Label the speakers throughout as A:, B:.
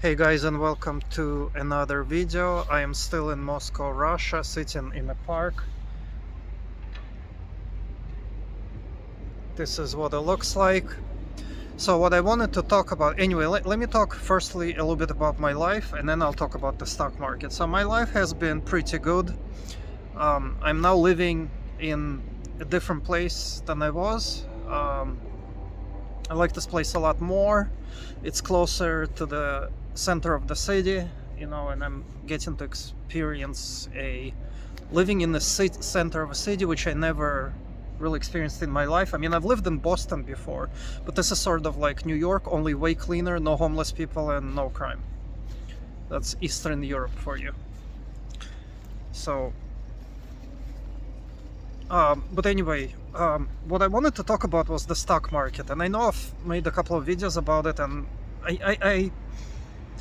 A: Hey guys, and welcome to another video. I am still in Moscow, Russia, sitting in a park. This is what it looks like. So what I wanted to talk about, anyway, let me talk firstly a little bit about my life, and then I'll talk about the stock market. So my life has been pretty good. I'm now living in a different place than I was. I like this place a lot more. It's closer to the center of the city, and I'm getting to experience a living in the center of a city, which I never really experienced in my life. I mean, I've lived in Boston before, but this is sort of like New York, only way cleaner, no homeless people and no crime. That's Eastern Europe for you. So, but anyway, what I wanted to talk about was the stock market, and I know I've made a couple of videos about it, and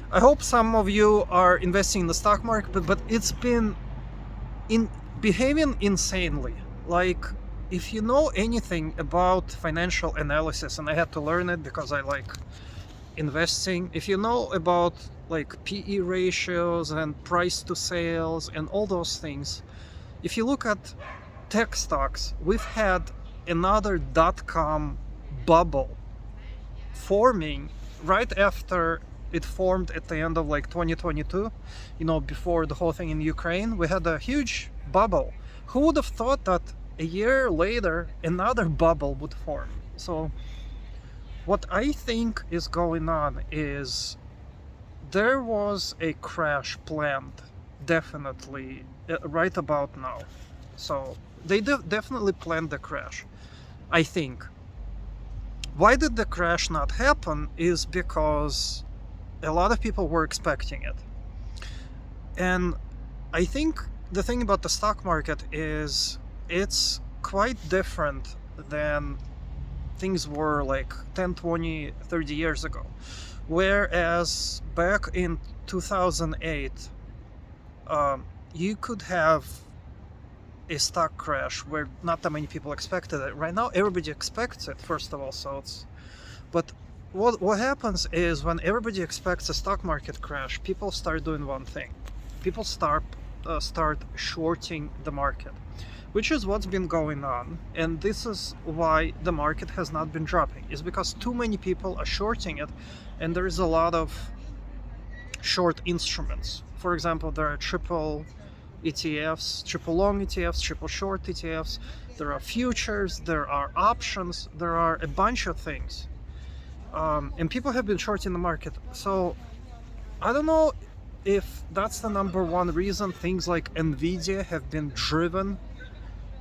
A: I hope some of you are investing in the stock market, but it's been behaving insanely. Like, if you know anything about financial analysis, and I had to learn it because I like investing, if you know about like PE ratios and price to sales and all those things, if you look at tech stocks, we've had another dot-com bubble forming right after it formed at the end of like 2022, before the whole thing in Ukraine. We had a huge bubble. Who would have thought that a year later another bubble would form? So what I think is going on is there was a crash planned, definitely, right about now. So they definitely planned the crash, I think. Why did the crash not happen is because a lot of people were expecting it. And I think the thing about the stock market is it's quite different than things were like 10, 20, 30 years ago. Whereas back in 2008, you could have a stock crash where not that many people expected it. Right now, everybody expects it, first of all. But what happens is when everybody expects a stock market crash, people start doing one thing. People start shorting the market, which is what's been going on. And this is why the market has not been dropping. Is because too many people are shorting it, and there is a lot of short instruments. For example, there are triple ETFs, triple long ETFs, triple short ETFs. There are futures, there are options, there are a bunch of things. And people have been shorting the market. So I don't know if that's the number one reason things like Nvidia have been driven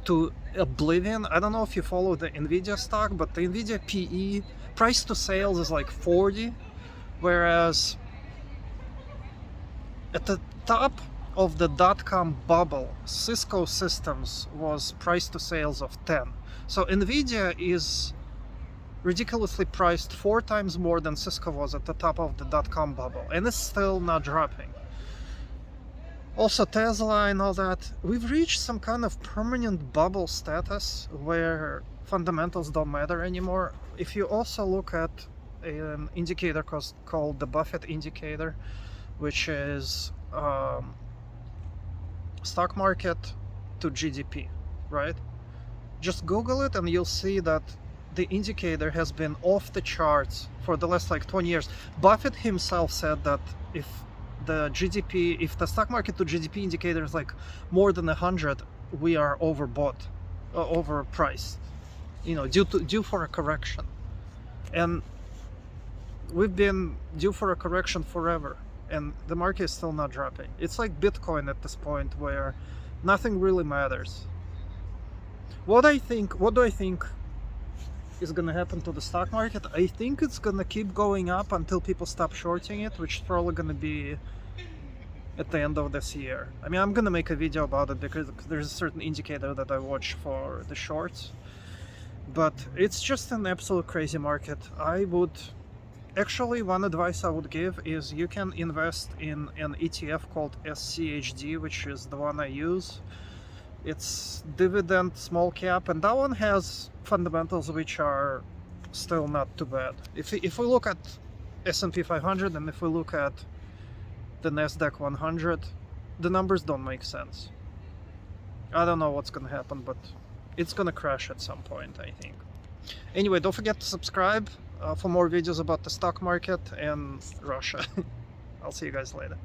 A: to oblivion. I don't know if you follow the Nvidia stock, but the Nvidia PE, price to sales, is like 40, whereas at the top of the dot-com bubble, Cisco Systems was price to sales of 10. So Nvidia is ridiculously priced 4 times more than Cisco was at the top of the dot-com bubble, and it's still not dropping. Also Tesla and all that, we've reached some kind of permanent bubble status where fundamentals don't matter anymore. If you also look at an indicator called the Buffett indicator, which is stock market to GDP, right? Just Google it and you'll see that the indicator has been off the charts for the last like 20 years. Buffett himself said that if the stock market to GDP indicator is like more than 100, we are overbought, overpriced, due for a correction. And we've been due for a correction forever, and the market is still not dropping. It's like Bitcoin at this point where nothing really matters. What do I think is going to happen to the stock market? I think it's going to keep going up until people stop shorting it, which is probably going to be at the end of this year. I mean, I'm going to make a video about it because there's a certain indicator that I watch for the shorts. But it's just an absolute crazy market. Actually, one advice I would give is you can invest in an ETF called SCHD, which is the one I use. It's dividend small cap, and that one has fundamentals which are still not too bad. If we look at S&P 500 and if we look at the Nasdaq 100, the numbers don't make sense. I don't know what's gonna happen, but it's gonna crash at some point, I think. Anyway, don't forget to subscribe for more videos about the stock market and Russia. I'll see you guys later.